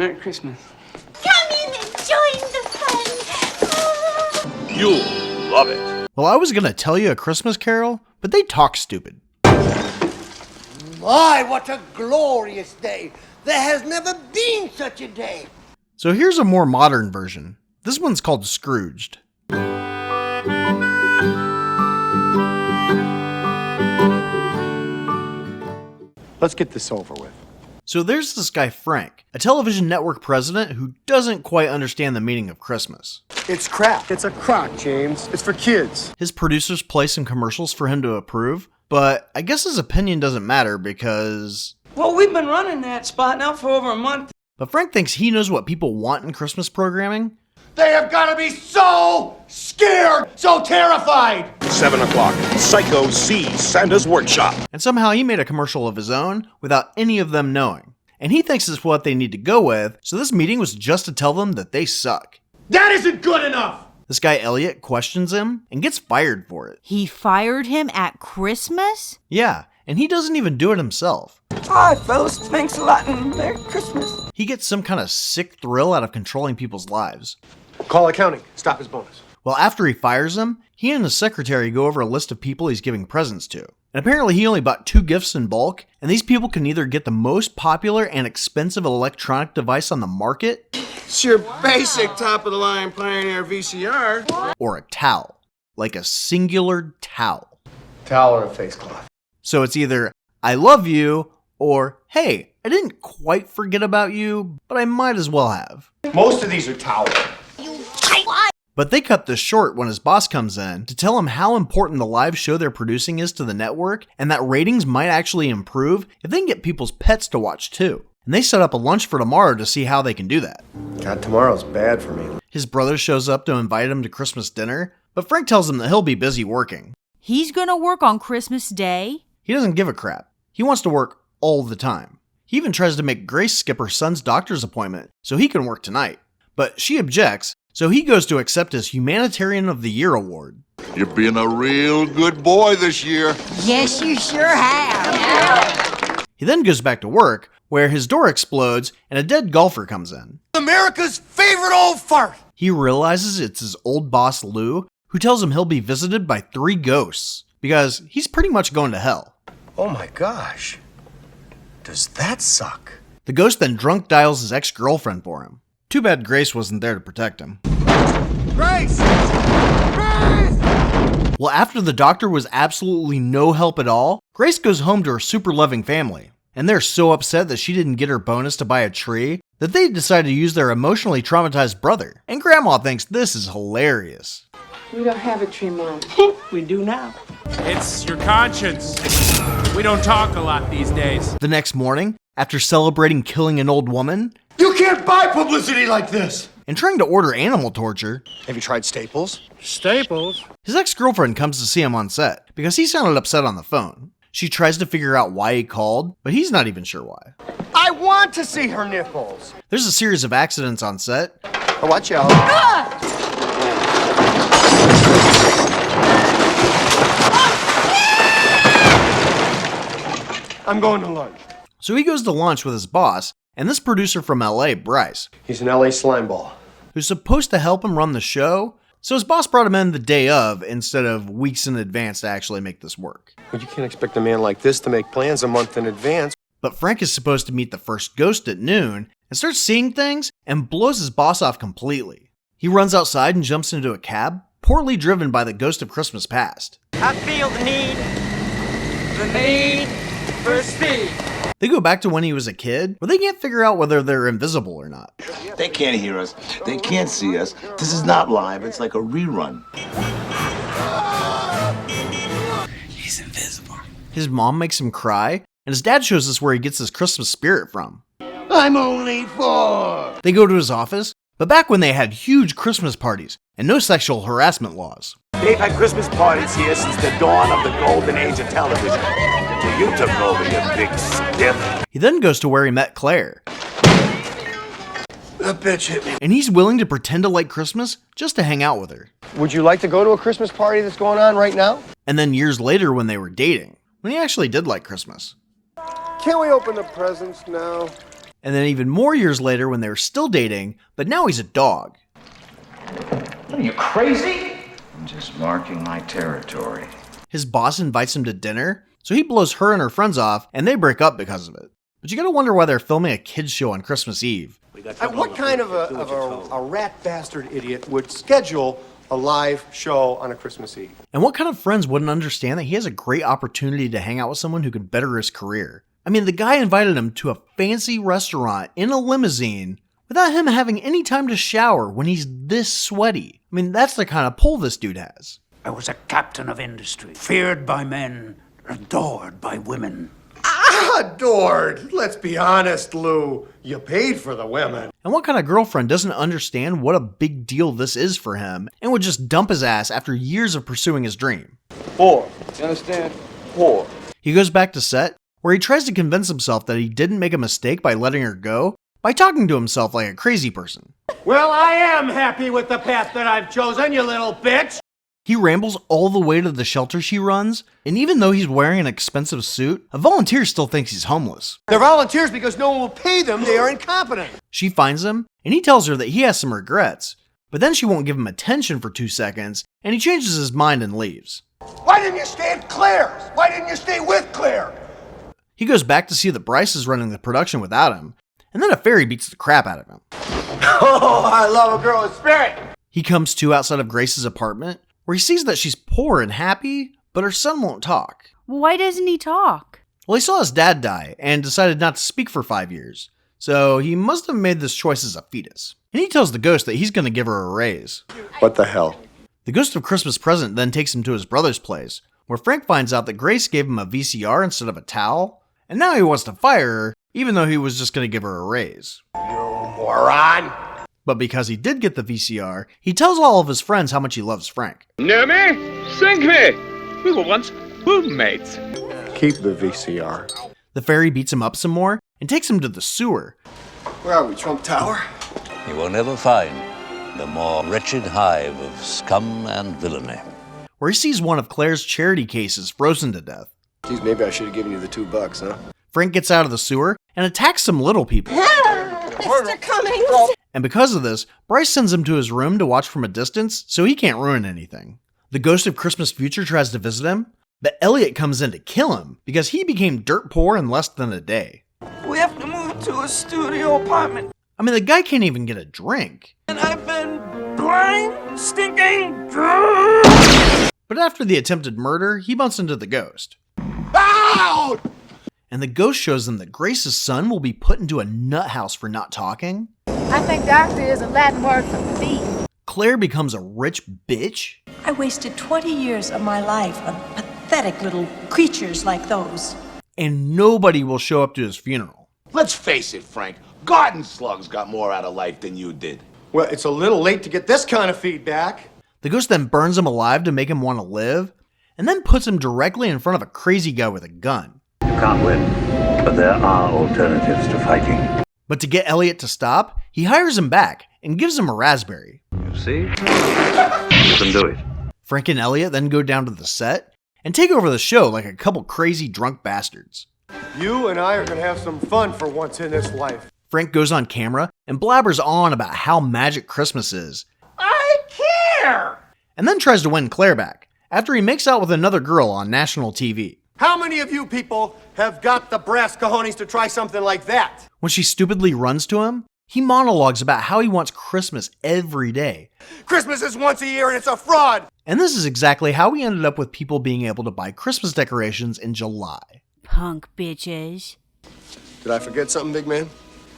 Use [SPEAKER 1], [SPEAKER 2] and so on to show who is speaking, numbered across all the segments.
[SPEAKER 1] Merry Christmas.
[SPEAKER 2] Come in and join the fun.
[SPEAKER 3] You'll love it.
[SPEAKER 4] Well, I was gonna tell you A Christmas Carol, but they talk stupid.
[SPEAKER 5] My, what a glorious day! There has never been such a day!
[SPEAKER 4] So here's a more modern version. This one's called Scrooged.
[SPEAKER 6] Let's get this over with.
[SPEAKER 4] So there's this guy Frank, a television network president who doesn't quite understand the meaning of Christmas.
[SPEAKER 6] It's crap. It's a crock, James. It's for kids.
[SPEAKER 4] His producers play some commercials for him to approve, but I guess his opinion doesn't matter because...
[SPEAKER 1] Well, we've been running that spot now for over a month.
[SPEAKER 4] But Frank thinks he knows what people want in Christmas programming.
[SPEAKER 5] They have got to be so scared, so terrified!
[SPEAKER 3] 7 o'clock. Psycho sees Santa's workshop.
[SPEAKER 4] And somehow he made a commercial of his own without any of them knowing. And he thinks it's what they need to go with, so this meeting was just to tell them that they suck.
[SPEAKER 5] That isn't good enough!
[SPEAKER 4] This guy Elliot questions him and gets fired for it.
[SPEAKER 7] He fired him at Christmas?
[SPEAKER 4] Yeah, and he doesn't even do it himself.
[SPEAKER 1] Hi, fellas. Thanks a lot and Merry Christmas.
[SPEAKER 4] He gets some kind of sick thrill out of controlling people's lives.
[SPEAKER 6] Call accounting. Stop his bonus.
[SPEAKER 4] Well, after he fires him, he and his secretary go over a list of people he's giving presents to. And apparently he only bought 2 gifts in bulk, and these people can either get the most popular and expensive electronic device on the market,
[SPEAKER 8] It's your basic top-of-the-line Pioneer VCR.
[SPEAKER 4] or a towel. Like a singular towel.
[SPEAKER 6] Towel or a face cloth.
[SPEAKER 4] So it's either, I love you, or, hey, I didn't quite forget about you, but I might as well have.
[SPEAKER 6] Most of these are towels.
[SPEAKER 4] But they cut this short when his boss comes in to tell him how important the live show they're producing is to the network, and that ratings might actually improve if they can get people's pets to watch too. And they set up a lunch for tomorrow to see how they can do that.
[SPEAKER 6] God, tomorrow's bad for me.
[SPEAKER 4] His brother shows up to invite him to Christmas dinner, but Frank tells him that he'll be busy working.
[SPEAKER 7] He's gonna work on Christmas Day?
[SPEAKER 4] He doesn't give a crap. He wants to work all the time. He even tries to make Grace skip her son's doctor's appointment so he can work tonight. But she objects, so he goes to accept his Humanitarian of the Year award.
[SPEAKER 3] You're being a real good boy this year.
[SPEAKER 2] Yes, you sure have.
[SPEAKER 4] He then goes back to work, where his door explodes and a dead golfer comes in.
[SPEAKER 5] America's favorite old fart!
[SPEAKER 4] He realizes it's his old boss Lou, who tells him he'll be visited by 3 ghosts, because he's pretty much going to hell.
[SPEAKER 6] Oh my gosh. Does that suck?
[SPEAKER 4] The ghost then drunk dials his ex-girlfriend for him. Too bad Grace wasn't there to protect him.
[SPEAKER 5] Grace! Grace!
[SPEAKER 4] Well, after the doctor was absolutely no help at all, Grace goes home to her super loving family. And they're so upset that she didn't get her bonus to buy a tree that they decide to use their emotionally traumatized brother. And Grandma thinks this is hilarious.
[SPEAKER 1] We don't have a tree, Mom. We do now.
[SPEAKER 9] It's your conscience. We don't talk a lot these days.
[SPEAKER 4] The next morning, after celebrating killing an old woman,
[SPEAKER 5] You can't buy publicity like this!
[SPEAKER 4] and trying to order animal torture,
[SPEAKER 6] Have you tried Staples?
[SPEAKER 9] Staples?
[SPEAKER 4] his ex-girlfriend comes to see him on set because he sounded upset on the phone. She tries to figure out why he called, but he's not even sure why.
[SPEAKER 6] I want to see her nipples.
[SPEAKER 4] There's a series of accidents on set,
[SPEAKER 6] Oh, watch out. I'm going to lunch.
[SPEAKER 4] so he goes to lunch with his boss and this producer from LA, Bryce,
[SPEAKER 6] He's an LA slimeball.
[SPEAKER 4] who's supposed to help him run the show, so his boss brought him in the day of instead of weeks in advance to actually make this work.
[SPEAKER 6] Well, you can't expect a man like this to make plans a month in advance.
[SPEAKER 4] But Frank is supposed to meet the first ghost at noon and starts seeing things and blows his boss off completely. He runs outside and jumps into a cab, poorly driven by the ghost of Christmas past.
[SPEAKER 1] I feel the need for speed.
[SPEAKER 4] They go back to when he was a kid, where they can't figure out whether they're invisible or not.
[SPEAKER 10] They can't hear us. They can't see us. This is not live. It's like a rerun.
[SPEAKER 1] He's invisible.
[SPEAKER 4] His mom makes him cry, and his dad shows us where he gets his Christmas spirit from.
[SPEAKER 5] I'm only 4!
[SPEAKER 4] They go to his office, but back when they had huge Christmas parties and no sexual harassment laws.
[SPEAKER 10] They've had Christmas parties here since the dawn of the golden age of television. Until you took over, you big stiff.
[SPEAKER 4] He then goes to where he met Claire,
[SPEAKER 5] That bitch hit me.
[SPEAKER 4] and he's willing to pretend to like Christmas just to hang out with her.
[SPEAKER 6] Would you like to go to a Christmas party that's going on right now?
[SPEAKER 4] And then years later when they were dating, when he actually did like Christmas.
[SPEAKER 6] Can't we open the presents now?
[SPEAKER 4] And then even more years later when they were still dating, but now he's a dog.
[SPEAKER 11] Are you crazy? I'm just marking my territory.
[SPEAKER 4] His boss invites him to dinner, so he blows her and her friends off, and they break up because of it. But you gotta wonder why they're filming a kids show on Christmas Eve.
[SPEAKER 8] What kind of a rat bastard idiot would schedule a live show on a Christmas Eve?
[SPEAKER 4] And what kind of friends wouldn't understand that he has a great opportunity to hang out with someone who could better his career? I mean, the guy invited him to a fancy restaurant in a limousine without him having any time to shower when he's this sweaty. I mean, that's the kind of pull this dude has.
[SPEAKER 12] I was a captain of industry, feared by men, adored by women.
[SPEAKER 8] Adored! Let's be honest, Lou. You paid for the women.
[SPEAKER 4] And what kind of girlfriend doesn't understand what a big deal this is for him and would just dump his ass after years of pursuing his dream?
[SPEAKER 8] Whore. You understand? Whore.
[SPEAKER 4] He goes back to set, where he tries to convince himself that he didn't make a mistake by letting her go, by talking to himself like a crazy person.
[SPEAKER 8] Well, I am happy with the path that I've chosen, you little bitch!
[SPEAKER 4] He rambles all the way to the shelter she runs, and even though he's wearing an expensive suit, a volunteer still thinks he's homeless.
[SPEAKER 8] They're volunteers because no one will pay them, they are incompetent.
[SPEAKER 4] She finds him, and he tells her that he has some regrets, but then she won't give him attention for 2 seconds, and he changes his mind and leaves.
[SPEAKER 8] Why didn't you stay at Claire's? Why didn't you stay with Claire?
[SPEAKER 4] He goes back to see that Bryce is running the production without him, and then a fairy beats the crap out of him.
[SPEAKER 8] Oh, I love a girl with spirit!
[SPEAKER 4] He comes to outside of Grace's apartment, where he sees that she's poor and happy, but her son won't talk.
[SPEAKER 7] Why doesn't he talk?
[SPEAKER 4] Well, he saw his dad die and decided not to speak for 5 years, so he must have made this choice as a fetus. And he tells the ghost that he's going to give her a raise.
[SPEAKER 8] What the hell?
[SPEAKER 4] The ghost of Christmas Present then takes him to his brother's place, where Frank finds out that Grace gave him a VCR instead of a towel, and now he wants to fire her, even though he was just going to give her a raise.
[SPEAKER 8] You moron!
[SPEAKER 4] But because he did get the VCR, he tells all of his friends how much he loves Frank.
[SPEAKER 13] Know me? Sink me! We were once roommates.
[SPEAKER 8] Keep the VCR.
[SPEAKER 4] The fairy beats him up some more and takes him to the sewer.
[SPEAKER 8] Where are we, Trump Tower?
[SPEAKER 14] You will never find the more wretched hive of scum and villainy.
[SPEAKER 4] Where he sees one of Claire's charity cases frozen to death.
[SPEAKER 8] Geez, maybe I should have given you the $2, huh?
[SPEAKER 4] Frank gets out of the sewer and attacks some little people.
[SPEAKER 2] Mr. Cummings!
[SPEAKER 4] And because of this, Bryce sends him to his room to watch from a distance so he can't ruin anything. The ghost of Christmas Future tries to visit him, but Elliot comes in to kill him because he became dirt poor in less than a day.
[SPEAKER 1] We have to move to a studio apartment.
[SPEAKER 4] I mean, the guy can't even get a drink.
[SPEAKER 1] And I've been blind, stinking drunk.
[SPEAKER 4] But after the attempted murder, he bumps into the ghost.
[SPEAKER 8] Out!
[SPEAKER 4] And the ghost shows them that Grace's son will be put into a nut house for not talking.
[SPEAKER 15] I think doctor is a Latin word for thief.
[SPEAKER 4] Claire becomes a rich bitch.
[SPEAKER 16] I wasted 20 years of my life on pathetic little creatures like those.
[SPEAKER 4] And nobody will show up to his funeral.
[SPEAKER 10] Let's face it, Frank. Garden slugs got more out of life than you did.
[SPEAKER 8] Well, it's a little late to get this kind of feedback.
[SPEAKER 4] The ghost then burns him alive to make him want to live, and then puts him directly in front of a crazy guy with a gun.
[SPEAKER 14] You can't win, but there are alternatives to fighting.
[SPEAKER 4] But to get Elliot to stop, he hires him back and gives him a raspberry.
[SPEAKER 14] You see? You can do it.
[SPEAKER 4] Frank and Elliot then go down to the set and take over the show like a couple crazy drunk bastards.
[SPEAKER 8] You and I are going to have some fun for once in this life.
[SPEAKER 4] Frank goes on camera and blabbers on about how magic Christmas is.
[SPEAKER 8] I care!
[SPEAKER 4] And then tries to win Claire back after he makes out with another girl on national TV.
[SPEAKER 8] How many of you people have got the brass cojones to try something like that?
[SPEAKER 4] When she stupidly runs to him, he monologues about how he wants Christmas every day.
[SPEAKER 8] Christmas is once a year and it's a fraud!
[SPEAKER 4] And this is exactly how we ended up with people being able to buy Christmas decorations in July.
[SPEAKER 7] Punk bitches.
[SPEAKER 8] Did I forget something, big man?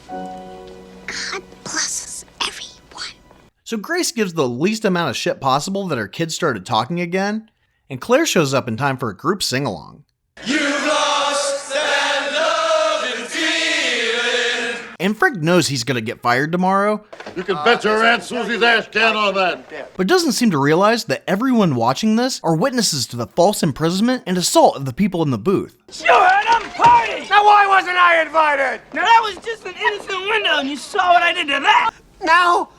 [SPEAKER 2] God blesses everyone.
[SPEAKER 4] So Grace gives the least amount of shit possible that her kids started talking again, and Claire shows up in time for a group sing-along.
[SPEAKER 1] You've lost that love and feeling.
[SPEAKER 4] And Frank knows he's gonna get fired tomorrow.
[SPEAKER 10] You can bet your Aunt Susie's ash can on that.
[SPEAKER 4] But doesn't seem to realize that everyone watching this are witnesses to the false imprisonment and assault of the people in the booth.
[SPEAKER 1] Sure, and I'm party.
[SPEAKER 8] Now why wasn't I invited?
[SPEAKER 1] Now that was just an innocent window, and you saw what I did to that.
[SPEAKER 8] Now,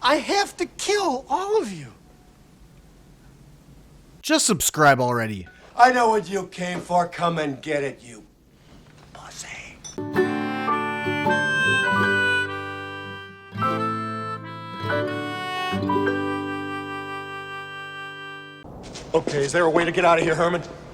[SPEAKER 8] I have to kill all of you.
[SPEAKER 4] Just subscribe already.
[SPEAKER 8] I know what you came for. Come and get it, you pussy. Okay, is there a way to get out of here, Herman?